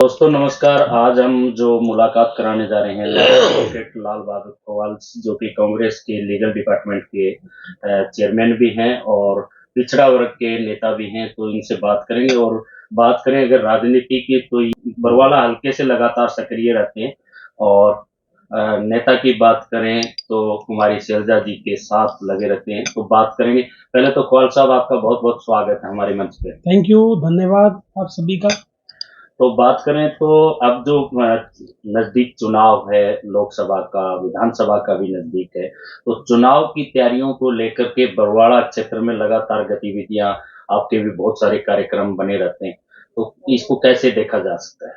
दोस्तों नमस्कार। आज हम जो मुलाकात कराने जा रहे हैं एडवोकेट लाल बहादुर कवाल, जो कि कांग्रेस के लीगल डिपार्टमेंट के चेयरमैन भी हैं और पिछड़ा वर्ग के नेता भी हैं, तो इनसे बात करेंगे। और बात करें अगर राजनीति की, तो बरवाला हल्के से लगातार सक्रिय रहते हैं। और नेता की बात करें तो कुमारी शैलजा जी के साथ लगे रहते हैं, तो बात करेंगे। पहले तो कवाल साहब, आपका बहुत बहुत स्वागत है हमारे मंच पे। थैंक यू, धन्यवाद आप सभी का। तो बात करें तो अब जो नजदीक चुनाव है, लोकसभा का, विधानसभा का भी नजदीक है, तो चुनाव की तैयारियों को लेकर के बरवाड़ा क्षेत्र में लगातार गतिविधियां, आपके भी बहुत सारे कार्यक्रम बने रहते हैं, तो इसको कैसे देखा जा सकता है?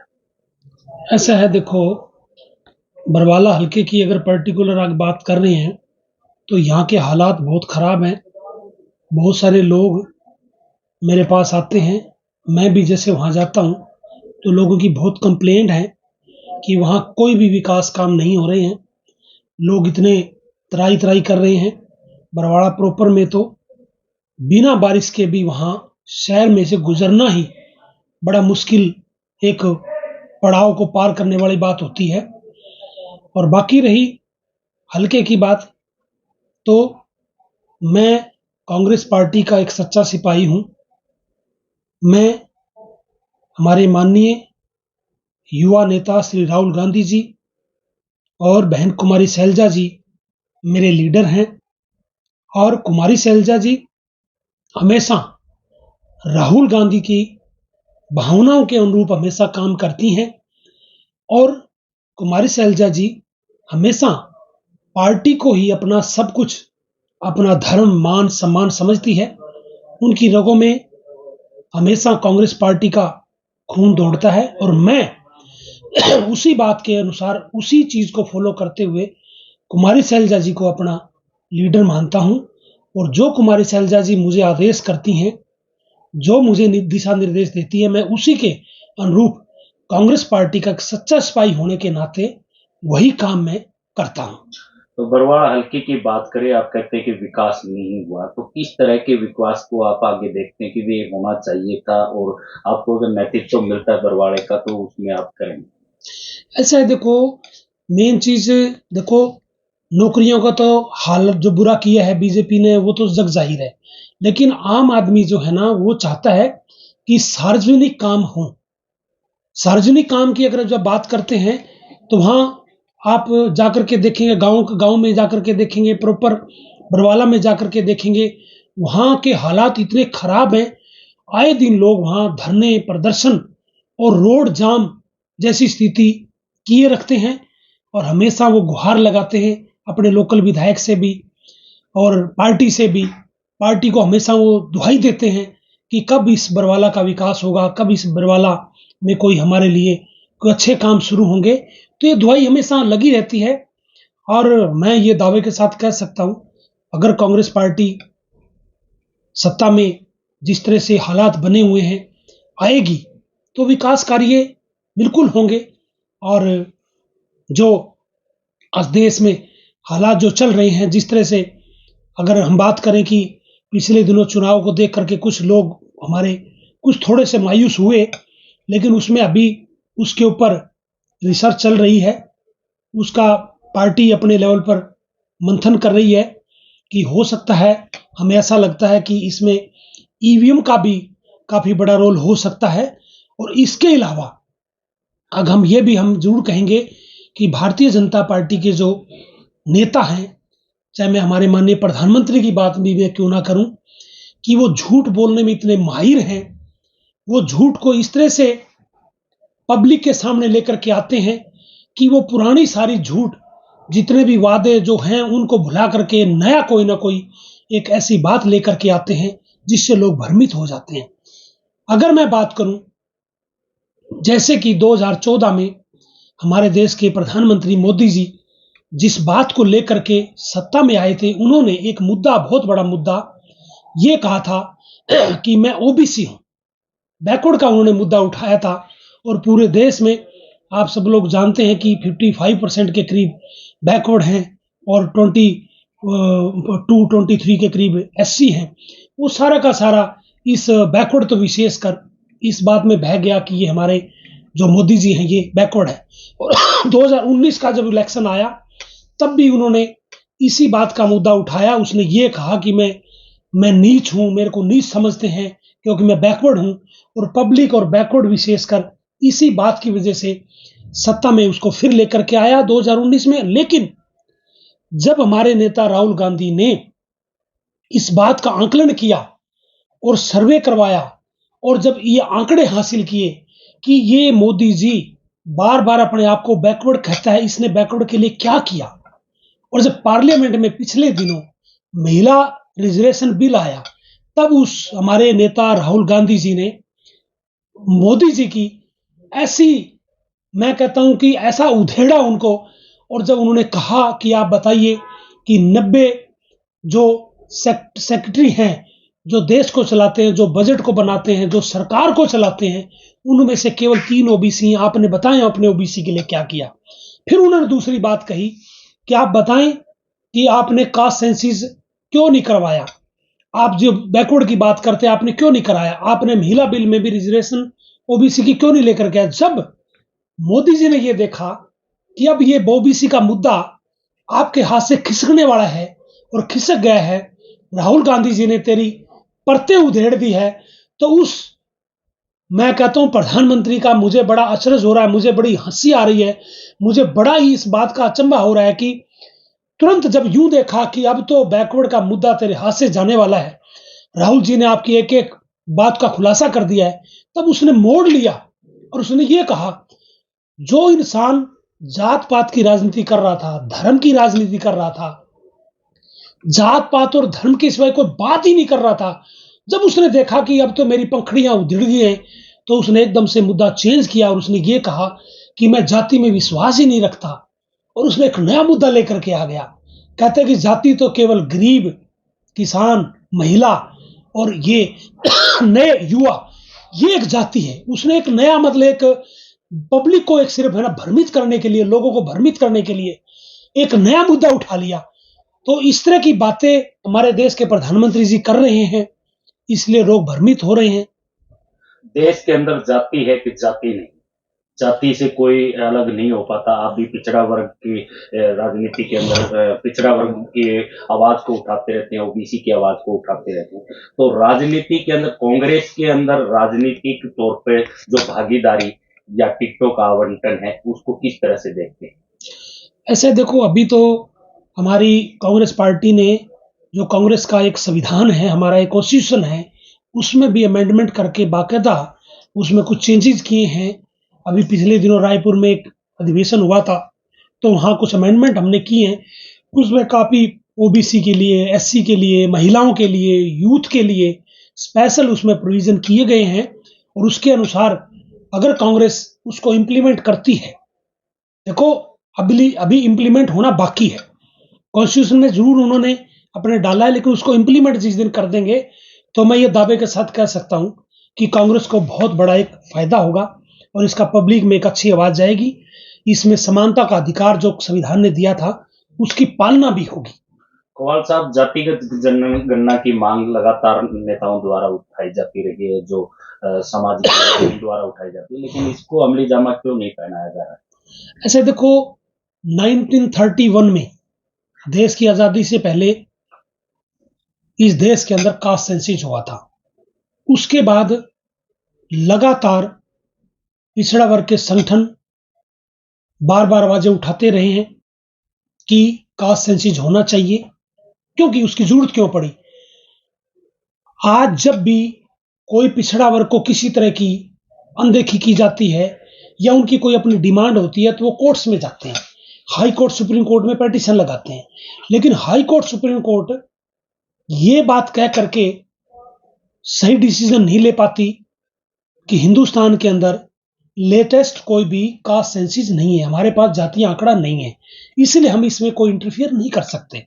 ऐसा है, देखो, बरवाला हल्के की अगर पर्टिकुलर आप बात कर रहे हैं तो यहाँ के हालात बहुत ख़राब हैं। बहुत सारे लोग मेरे पास आते हैं, मैं भी जैसे वहाँ जाता हूँ तो लोगों की बहुत कंप्लेंट है कि वहाँ कोई भी विकास काम नहीं हो रहे हैं। लोग इतने त्राही-त्राही कर रहे हैं। बरवाड़ा प्रॉपर में तो बिना बारिश के भी वहाँ शहर में से गुज़रना ही बड़ा मुश्किल एक पड़ाव को पार करने वाली बात होती है। और बाकी रही हल्के की बात, तो मैं कांग्रेस पार्टी का एक सच्चा सिपाही हूँ। मैं हमारे माननीय युवा नेता श्री राहुल गांधी जी और बहन कुमारी शैलजा जी मेरे लीडर हैं। और कुमारी शैलजा जी हमेशा राहुल गांधी की भावनाओं के अनुरूप हमेशा काम करती हैं। और कुमारी शैलजा जी हमेशा पार्टी को ही अपना सब कुछ, अपना धर्म, मान, सम्मान समझती है। उनकी रगों में हमेशा कांग्रेस पार्टी का खून दौड़ता है और मैं उसी बात के अनुसार, उसी चीज़ को फ़ॉलो करते हुए कुमारी शैलजा जी को अपना लीडर मानता हूँ। और जो कुमारी शैलजा जी मुझे आदेश करती हैं, जो मुझे दिशा निर्देश देती है, मैं उसी के अनुरूप कांग्रेस पार्टी का एक सच्चा सिपाही होने के नाते वही काम मैं करता हूँ। तो बरवाड़ा हल्के की बात करें, आप कहते हैं कि विकास नहीं हुआ, तो किस तरह के विकास को आप आगे देखते हैं कि वे होना चाहिए था, और आपको अगर नेतृत्व मिलता है बरवाड़े का तो उसमें आप करेंगे? ऐसा है, देखो, मेन चीज़, देखो, नौकरियों का तो हाल जो बुरा किया है बीजेपी ने वो तो जग ज़ाहिर है। लेकिन आम आदमी जो है ना, वो चाहता है कि सार्वजनिक काम हो। सार्वजनिक काम की अगर जब बात करते हैं तो वहाँ आप जाकर के देखेंगे, गाँव में जाकर के देखेंगे, प्रॉपर बरवाला में जाकर के देखेंगे, वहाँ के हालात इतने खराब हैं। आए दिन लोग वहाँ धरने, प्रदर्शन और रोड जाम जैसी स्थिति किए रखते हैं। और हमेशा वो गुहार लगाते हैं अपने लोकल विधायक से भी और पार्टी से भी। पार्टी को हमेशा वो दुहाई देते हैं कि कब इस बरवाला का विकास होगा, कब इस बरवाला में कोई हमारे लिए कोई अच्छे काम शुरू होंगे। तो ये दुहाई हमेशा लगी रहती है। और मैं ये दावे के साथ कह सकता हूँ, अगर कांग्रेस पार्टी सत्ता में जिस तरह से हालात बने हुए हैं आएगी, तो विकास कार्य बिल्कुल होंगे। और जो आज देश में हालात जो चल रहे हैं, जिस तरह से अगर हम बात करें कि पिछले दिनों चुनाव को देख करके कुछ लोग हमारे कुछ थोड़े से मायूस हुए, लेकिन उसमें अभी उसके ऊपर रिसर्च चल रही है। उसका पार्टी अपने लेवल पर मंथन कर रही है कि हो सकता है, हमें ऐसा लगता है कि इसमें ईवीएम का भी काफ़ी बड़ा रोल हो सकता है। और इसके अलावा अब हम ज़रूर कहेंगे कि भारतीय जनता पार्टी के जो नेता हैं, चाहे मैं हमारे माननीय प्रधानमंत्री की बात भी मैं क्यों ना करूं, कि वो झूठ बोलने में इतने माहिर हैं। वो झूठ को इस तरह से पब्लिक के सामने लेकर के आते हैं कि वो पुरानी सारी झूठ, जितने भी वादे जो हैं, उनको भुला करके नया कोई ना कोई एक ऐसी बात लेकर के आते हैं जिससे लोग भ्रमित हो जाते हैं। अगर मैं बात करूं, जैसे कि 2014 में हमारे देश के प्रधानमंत्री मोदी जी जिस बात को लेकर के सत्ता में आए थे, उन्होंने एक मुद्दा, बहुत बड़ा मुद्दा ये कहा था कि मैं ओबीसी हूँ। बैकवर्ड का उन्होंने मुद्दा उठाया था। और पूरे देश में आप सब लोग जानते हैं कि 55% के करीब बैकवर्ड हैं और 23 के करीब एससी हैं। वो सारा का सारा इस बैकवर्ड तो विशेषकर इस बात में बह गया कि ये हमारे जो मोदी जी हैं ये बैकवर्ड है। और 2019 का जब इलेक्शन आया तब भी उन्होंने इसी बात का मुद्दा उठाया। उसने ये कहा कि मैं नीच हूं, मेरे को नीच समझते हैं क्योंकि मैं बैकवर्ड हूं। और पब्लिक और बैकवर्ड विशेषकर इसी बात की वजह से सत्ता में उसको फिर लेकर के आया 2019 में। लेकिन जब हमारे नेता राहुल गांधी ने इस बात का आंकलन किया और सर्वे करवाया और जब ये आंकड़े हासिल किए कि ये मोदी जी बार बार अपने आप को बैकवर्ड कहता है, इसने बैकवर्ड के लिए क्या किया। और जब पार्लियामेंट में पिछले दिनों महिला रिजर्वेशन बिल आया तब उस हमारे नेता राहुल गांधी जी ने मोदी जी की ऐसी, मैं कहता हूं कि ऐसा उधेड़ा उनको। और जब उन्होंने कहा कि आप बताइए कि 90 जो सेक्रेटरी हैं, जो देश को चलाते हैं, जो बजट को बनाते हैं, जो सरकार को चलाते हैं, उनमें से केवल 3 ओबीसी, आपने बताएं अपने ओबीसी के लिए क्या किया। फिर उन्होंने दूसरी बात कही कि आप बताएं कि आपने कास्ट सेंसिस क्यों नहीं करवाया। आप जो बैकवर्ड की बात करते हैं आपने क्यों नहीं कराया। आपने महिला बिल में भी रिजर्वेशन ओबीसी की क्यों नहीं लेकर गया। जब मोदी जी ने यह देखा कि अब ये ओबीसी का मुद्दा आपके हाथ से खिसकने वाला है और खिसक गया है, राहुल गांधी जी ने तेरी परतें उधेड़ दी है, तो उस, मैं कहता हूं प्रधानमंत्री का मुझे बड़ा अचरज हो रहा है, मुझे बड़ी हंसी आ रही है, मुझे बड़ा ही इस बात का अचंभा हो रहा है कि तुरंत जब यूं देखा कि अब तो बैकवर्ड का मुद्दा तेरे हाथ से जाने वाला है, राहुल जी ने आपकी एक एक बात का खुलासा कर दिया है, तब उसने मोड़ लिया और उसने ये कहा जो इंसान जात पात की राजनीति कर रहा था, धर्म की राजनीति कर रहा था, जात पात और धर्म के सिवाय कोई बात ही नहीं कर रहा था, जब उसने देखा कि अब तो मेरी पंखड़ियां उधड़ गई हैं, तो उसने एकदम से मुद्दा चेंज किया और उसने ये कहा कि मैं जाति में विश्वास ही नहीं रखता। और उसने एक नया मुद्दा लेकर के आ गया, कहते हैं कि जाति तो केवल गरीब, किसान, महिला और ये नए युवा, ये एक जाति है। उसने एक नया मतलब एक पब्लिक को एक सिर्फ है ना भ्रमित करने के लिए, लोगों को भ्रमित करने के लिए एक नया मुद्दा उठा लिया। तो इस तरह की बातें हमारे देश के प्रधानमंत्री जी कर रहे हैं, इसलिए लोग भ्रमित हो रहे हैं। देश के अंदर जाति है कि जाति नहीं, जाति से कोई अलग नहीं हो पाता। आप भी पिछड़ा वर्ग की राजनीति के अंदर पिछड़ा वर्ग की आवाज को उठाते रहते हैं, ओबीसी की आवाज को उठाते रहते हैं। तो राजनीति के अंदर, कांग्रेस के अंदर राजनीतिक तौर पे जो भागीदारी या टिकटों का आवंटन है, उसको किस तरह से देखते हैं? ऐसे देखो, अभी तो हमारी कांग्रेस पार्टी ने, जो कांग्रेस का एक संविधान है, हमारा एक कॉन्स्टिट्यूशन है, उसमें भी अमेंडमेंट करके बाकायदा उसमें कुछ चेंजेस किए हैं। अभी पिछले दिनों रायपुर में एक अधिवेशन हुआ था, तो वहाँ कुछ अमेंडमेंट हमने किए हैं। उसमें काफ़ी ओबीसी के लिए, एससी के लिए, महिलाओं के लिए, यूथ के लिए स्पेशल उसमें प्रोविज़न किए गए हैं। और उसके अनुसार अगर कांग्रेस उसको इम्प्लीमेंट करती है, देखो अभी इम्प्लीमेंट होना बाकी है। कॉन्स्टिट्यूशन में जरूर उन्होंने अपने डाला है, लेकिन उसको इम्प्लीमेंट जिस दिन कर देंगे तो मैं ये दावे के साथ कह सकता हूं कि कांग्रेस को बहुत बड़ा एक फायदा होगा और इसका पब्लिक में एक अच्छी आवाज जाएगी। इसमें समानता का अधिकार जो संविधान ने दिया था उसकी पालना भी होगी। कवाल साहब, जातिगत जनगणना की मांग लगातार नेताओं द्वारा उठाई जाती रही है, जो सामाजिक द्वारा उठाई जाती है, लेकिन इसको अमली जामा क्यों नहीं पहनाया जा रहा है? ऐसे देखो, 1931 में देश की आजादी से पहले इस देश के अंदर कास्ट सेंसस हुआ था। उसके बाद लगातार पिछड़ा वर्ग के संगठन बार बार आवाजें उठाते रहे हैं कि कास्ट सेंसस होना चाहिए, क्योंकि उसकी जरूरत क्यों पड़ी। आज जब भी कोई पिछड़ा वर्ग को किसी तरह की अनदेखी की जाती है या उनकी कोई अपनी डिमांड होती है तो वो कोर्ट्स में जाते हैं, हाई कोर्ट, सुप्रीम कोर्ट में पिटीशन लगाते हैं। लेकिन हाई कोर्ट, सुप्रीम कोर्ट ये बात कह करके सही डिसीजन नहीं ले पाती कि हिंदुस्तान के अंदर लेटेस्ट कोई भी कास्ट सेंसस नहीं है, हमारे पास जातीय आंकड़ा नहीं है, इसलिए हम इसमें कोई इंटरफियर नहीं कर सकते।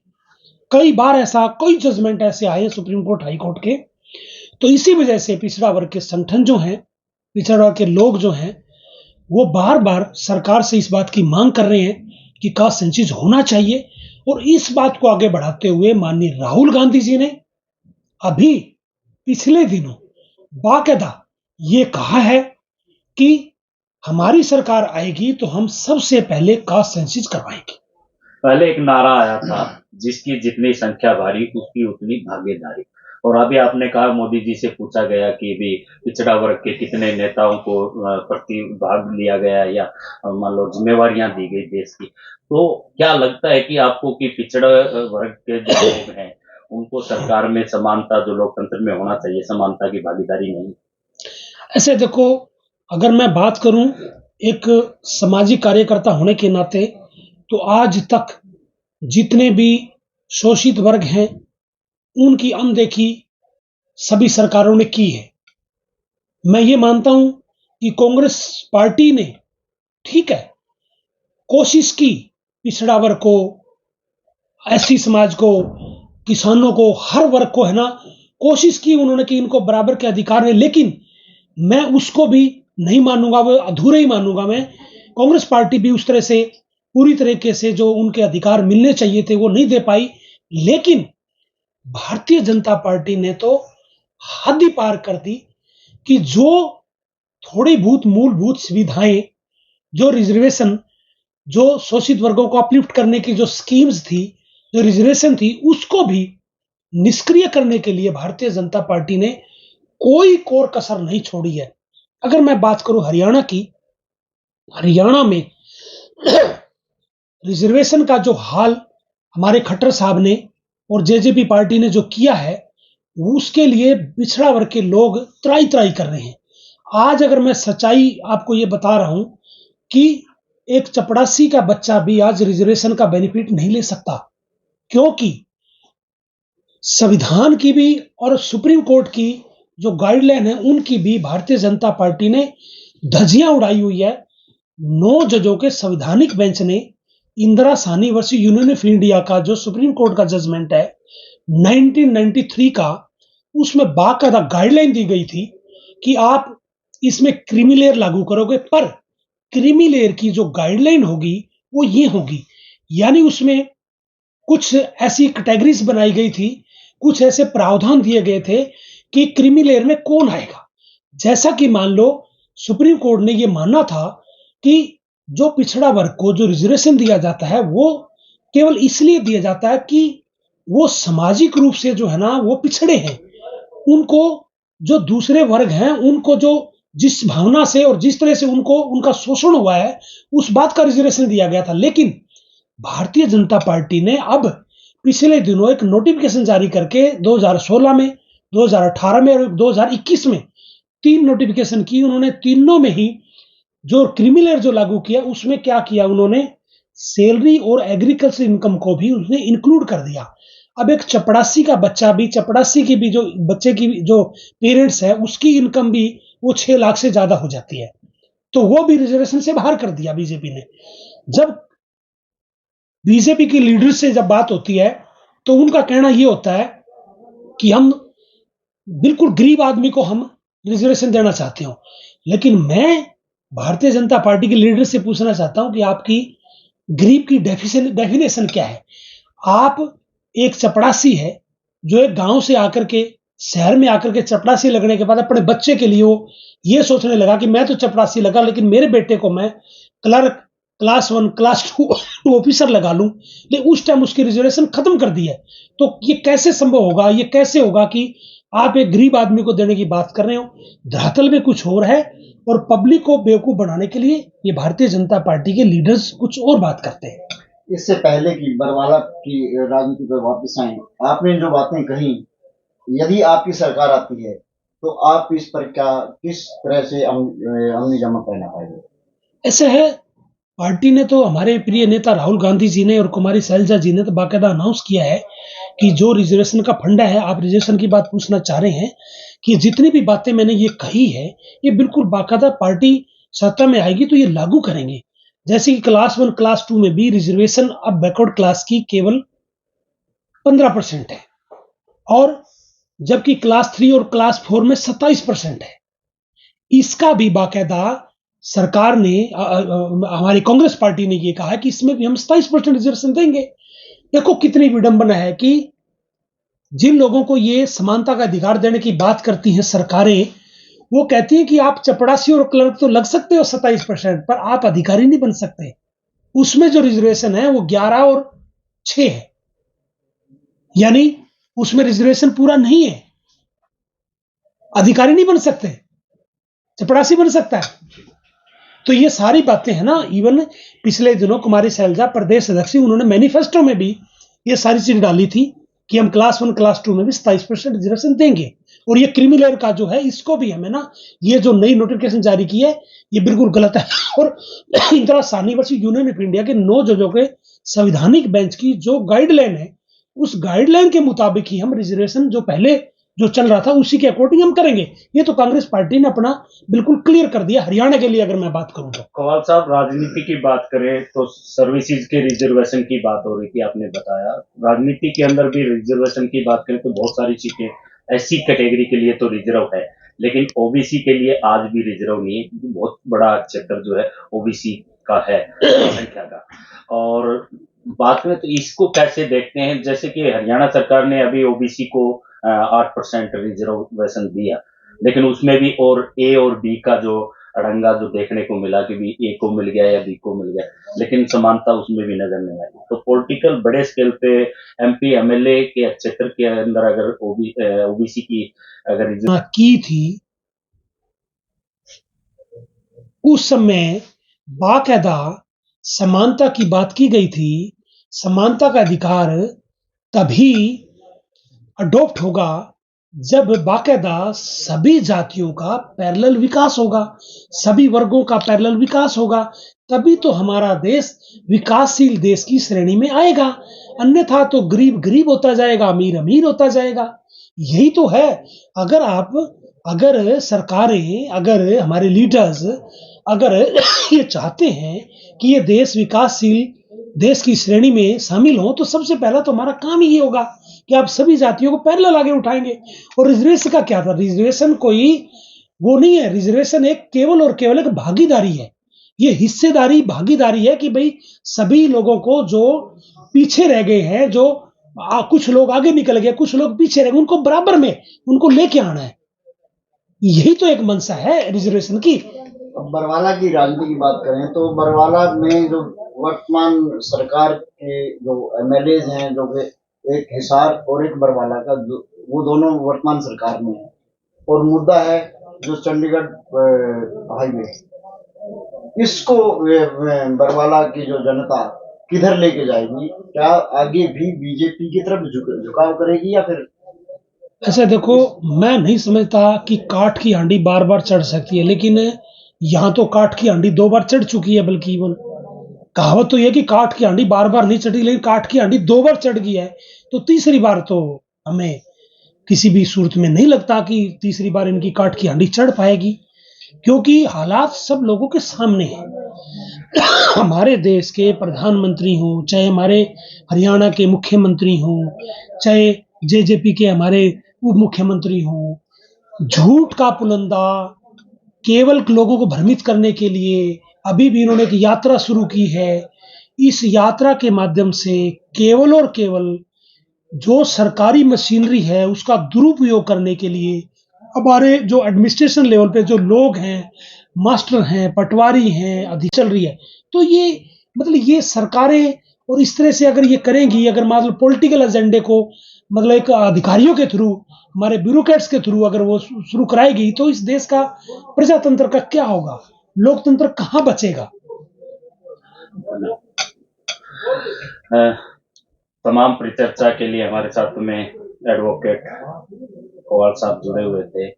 कई बार ऐसा, कई जजमेंट ऐसे आए सुप्रीम कोर्ट, हाई कोर्ट के। तो इसी वजह से पिछड़ा वर्ग के संगठन जो हैं, पिछड़ा वर्ग के लोग जो हैं, वो बार बार सरकार से इस बात की मांग कर रहे हैं कि कास्ट सेंसस होना चाहिए। और इस बात को आगे बढ़ाते हुए माननीय राहुल गांधी जी ने अभी पिछले दिनों बाकायदा ये कहा है कि हमारी सरकार आएगी तो हम सबसे पहले कास्ट सेंसस करवाएंगे। पहले एक नारा आया था, जिसकी जितनी संख्या भारी उसकी उतनी भागीदारी। और अभी आपने कहा, मोदी जी से पूछा गया कि भी पिछड़ा वर्ग के कितने नेताओं को प्रतिभाग लिया गया या मान लो जिम्मेवारियां दी गई देश की। तो क्या लगता है कि आपको कि पिछड़ा वर्ग के जो लोग हैं उनको सरकार में समानता, जो लोकतंत्र में होना चाहिए, समानता की भागीदारी नहीं? ऐसे देखो, अगर मैं बात करूं एक सामाजिक कार्यकर्ता होने के नाते, तो आज तक जितने भी शोषित वर्ग हैं उनकी अनदेखी सभी सरकारों ने की है। मैं ये मानता हूं कि कांग्रेस पार्टी ने, ठीक है, कोशिश की पिछड़ा वर्ग को, एससी समाज को, किसानों को, हर वर्ग को, है ना, कोशिश की उन्होंने कि इनको बराबर के अधिकार है, लेकिन मैं उसको भी नहीं मानूंगा, वो अधूरे ही मानूंगा मैं। कांग्रेस पार्टी भी उस तरह से पूरी तरीके से जो उनके अधिकार मिलने चाहिए थे वो नहीं दे पाई। लेकिन भारतीय जनता पार्टी ने तो हद ही पार कर दी कि जो थोड़ी बहुत मूलभूत सुविधाएं, जो रिजर्वेशन, जो शोषित वर्गों को अपलिफ्ट करने की जो स्कीम्स थी, जो रिजर्वेशन थी, उसको भी निष्क्रिय करने के लिए भारतीय जनता पार्टी ने कोई कोर कसर नहीं छोड़ी है। अगर मैं बात करूं हरियाणा की, हरियाणा में रिजर्वेशन का जो हाल हमारे खट्टर साहब ने और जेजेपी पार्टी ने जो किया है, उसके लिए पिछड़ा वर्ग के लोग त्राई त्राई कर रहे हैं। आज अगर मैं सच्चाई आपको ये बता रहा हूं कि एक चपड़ासी का बच्चा भी आज रिजर्वेशन का बेनिफिट नहीं ले सकता, क्योंकि संविधान की भी और सुप्रीम कोर्ट की जो गाइडलाइन है उनकी भी भारतीय जनता पार्टी ने धज्जियां उड़ाई हुई है। 9 जजों के संवैधानिक बेंच ने Indira Sahni versus union of India का जो सुप्रीम कोर्ट का जजमेंट है 1993 का, उसमें बाकायदा गाइडलाइन दी गई थी कि आप इसमें क्रीमी लेयर लागू करोगे, पर क्रीमी लेयर की जो गाइडलाइन होगी वो ये होगी, यानी उसमें कुछ ऐसी कैटेगरीज बनाई गई थी, कुछ ऐसे प्रावधान दिए गए थे कि क्रीमी लेयर में कौन आएगा। जैसा कि मान लो सुप्रीम कोर्ट ने यह मानना था कि जो पिछड़ा वर्ग को जो रिजर्वेशन दिया जाता है वो केवल इसलिए दिया जाता है कि वो सामाजिक रूप से जो है ना वो पिछड़े हैं, उनको जो दूसरे वर्ग हैं उनको जो जिस भावना से और जिस तरह से उनको उनका शोषण हुआ है उस बात का रिजर्वेशन दिया गया था। लेकिन भारतीय जनता पार्टी ने अब पिछले दिनों एक नोटिफिकेशन जारी करके 2016 में, 2018 में और 2021 में 3 नोटिफिकेशन की उन्होंने। तीनों में ही जो क्रिमिनल जो लागू किया उसमें क्या किया उन्होंने, सैलरी और एग्रीकल्चर इनकम को भी उसने इंक्लूड कर दिया। अब एक चपड़ासी का बच्चा भी, चपड़ासी की भी जो बच्चे की जो पेरेंट्स है उसकी इनकम भी वो 6 लाख से ज्यादा हो जाती है, तो वो भी रिजर्वेशन से बाहर कर दिया बीजेपी ने। जब बीजेपी की लीडर से जब बात होती है तो उनका कहना यह होता है कि हम बिल्कुल गरीब आदमी को हम रिजर्वेशन देना चाहते हो। लेकिन मैं भारतीय जनता पार्टी के लीडर से पूछना चाहता हूं कि आपकी गरीब की डेफिनेशन क्या है। आप एक चपड़ासी है जो एक गांव से आकर के शहर में आकर के चपड़ासी लगने के बाद अपने बच्चे के लिए वो ये सोचने लगा कि मैं तो चपड़ासी लगा लेकिन मेरे बेटे को मैं क्लर्क, क्लास 1, क्लास 2 ऑफिसर लगा लूं, लेकिन उस टाइम उसकी रिजर्वेशन खत्म कर दी है। तो ये कैसे संभव होगा, ये कैसे होगा कि आप एक गरीब आदमी को देने की बात कर रहे हो। धरातल में कुछ और है और पब्लिक को बेवकूफ बनाने के लिए ये भारतीय जनता पार्टी के लीडर्स कुछ और बात करते हैं। इससे पहले की बरवाला की राजनीति पर वापस आए, आपने जो बातें कही, यदि आपकी सरकार आती है तो आप इस पर क्या किस तरह से अमली जमा करना पाएंगे? ऐसा है, पार्टी ने तो, हमारे प्रिय नेता राहुल गांधी जी ने और कुमारी शैलजा जी ने तो बाकायदा अनाउंस किया है कि जो रिजर्वेशन का फंडा है, आप रिजर्वेशन की बात पूछना चाह रहे हैं, कि जितनी भी बातें मैंने ये कही है ये बिल्कुल बाकायदा पार्टी सत्ता में आएगी तो ये लागू करेंगे। जैसे कि क्लास 1, क्लास 2 में भी रिजर्वेशन अब बैकवर्ड क्लास की केवल 15% है, और जबकि क्लास 3 और क्लास 4 में 27% है। इसका भी बाकायदा सरकार ने, हमारी कांग्रेस पार्टी ने ये कहा है कि इसमें भी हम 27% रिजर्वेशन देंगे। देखो कितनी विडंबना है कि जिन लोगों को ये समानता का अधिकार देने की बात करती हैं सरकारें, वो कहती है कि आप चपड़ासी और क्लर्क तो लग सकते हो 27%, पर आप अधिकारी नहीं बन सकते। उसमें जो रिजर्वेशन है वो 11 और 6 है, यानी उसमें रिजर्वेशन पूरा नहीं है। अधिकारी नहीं बन सकते, चपड़ासी बन सकता है। तो ये सारी बातें हैं ना, इवन पिछले दिनों कुमारी सैलजा प्रदेश अध्यक्ष, उन्होंने मैनिफेस्टो में भी ये सारी चीज डाली थी कि हम क्लास 1 क्लास 2 में भी 27% रिजर्वेशन देंगे। और ये क्रीमी का जो है, इसको भी हमें ना, ये जो नई नोटिफिकेशन जारी की है, ये बिल्कुल गलत है। और Indira Sahni versus union of India के 9 जजों के संवैधानिक बेंच की जो गाइडलाइन है, उस गाइडलाइन के मुताबिक ही हम रिजर्वेशन जो पहले जो चल रहा था उसी के अकॉर्डिंग हम करेंगे। ये तो कांग्रेस पार्टी ने अपना बिल्कुल क्लियर कर दिया। हरियाणा के लिए अगर मैं बात करूं तो कवाल साहब, राजनीति की बात करें तो सर्विसेज के रिजर्वेशन की बात हो रही थी, आपने बताया। राजनीति के अंदर भी रिजर्वेशन की बात करें तो बहुत सारी सीटें ऐसी कैटेगरी के लिए तो रिजर्व है, लेकिन ओबीसी के लिए आज भी रिजर्व नहीं है। बहुत बड़ा क्षेत्र जो है ओबीसी का है संख्या का। और बात करें तो इसको कैसे देखते हैं, जैसे कि हरियाणा सरकार ने अभी ओबीसी को 8% रिजर्वेशन दिया, लेकिन उसमें भी और ए और बी का जो अड़ंगा जो देखने को मिला कि भी ए को मिल गया या बी को मिल गया, लेकिन समानता उसमें भी नजर नहीं आई। तो पॉलिटिकल बड़े स्केल पे एमपी एमएलए के क्षेत्र के अंदर अगर ओबीसी की अगर की थी, उस समय बाकायदा समानता की बात की गई थी। समानता का अधिकार तभी अडॉप्ट होगा जब बाकायदा सभी जातियों का पैरेलल विकास होगा, सभी वर्गों का पैरेलल विकास होगा, तभी तो हमारा देश विकासशील देश की श्रेणी में आएगा। अन्यथा तो गरीब गरीब होता जाएगा, अमीर अमीर होता जाएगा। यही तो है। अगर सरकारें, अगर हमारे लीडर्स अगर ये चाहते हैं कि ये देश विकासशील देश की श्रेणी में शामिल हो, तो सबसे पहला तो हमारा काम ही होगा कि आप सभी जातियों को पैरेलल आगे उठाएंगे। और रिजर्वेशन का क्या था? रिजर्वेशन कोई वो नहीं है। रिजर्वेशन एक केवल और केवल एक भागीदारी है। ये हिस्सेदारी भागीदारी है कि भाई सभी लोगों को जो पीछे रह गए हैं, जो कुछ लोग आगे निकल गए, कुछ लोग पीछे रह गए, उनको बराबर में उनको लेके आना है। यही तो एक मंशा है रिजर्वेशन की। अब बरवाला की राजनीति की बात करें तो बरवाला में जो वर्तमान सरकार के जो एमएलए हैं, जो कि एक हिसार और एक बरवाला का, जो वो दोनों वर्तमान सरकार में है, और मुद्दा है जो चंडीगढ़ हाईवे, इसको बरवाला की जो जनता किधर लेके जाएगी? क्या आगे भी बीजेपी की तरफ झुकाव करेगी या फिर? ऐसा देखो, मैं नहीं समझता कि काठ की हांडी बार बार चढ़ सकती है, लेकिन यहाँ तो काठ की हांडी 2 बार चढ़ चुकी है। बल्कि इवन कहावत तो यह कि काठ की हांडी बार बार नहीं चढ़ी, लेकिन काठ की हांडी 2 बार चढ़ गई है, तो तीसरी बार तो हमें किसी भी सूरत में नहीं लगता कि तीसरी बार इनकी काठ की हांडी चढ़ पाएगी, क्योंकि हालात सब लोगों के सामने हैं। हमारे देश के प्रधानमंत्री हों, चाहे हमारे हरियाणा के मुख्यमंत्री हों, चाहे जेजेपी के हमारे उप मुख्यमंत्री हों, झूठ का पुलंदा केवल लोगों को भ्रमित करने के लिए अभी भी इन्होंने एक यात्रा शुरू की है। इस यात्रा के माध्यम से केवल और केवल जो सरकारी मशीनरी है उसका दुरुपयोग करने के लिए हमारे जो एडमिनिस्ट्रेशन लेवल पे जो लोग हैं, मास्टर हैं, पटवारी हैं, चल रही है। तो ये मतलब ये सरकारें और इस तरह से अगर ये करेंगी, अगर मतलब पॉलिटिकल एजेंडे को मतलब एक अधिकारियों के थ्रू, हमारे ब्यूरोक्रेट्स के थ्रू अगर वो शुरू कराएगी, तो इस देश का प्रजातंत्र का क्या होगा? लोकतंत्र कहाँ बचेगा? तमाम परिचर्चा के लिए हमारे साथ में एडवोकेट कवाल साहब जुड़े हुए थे।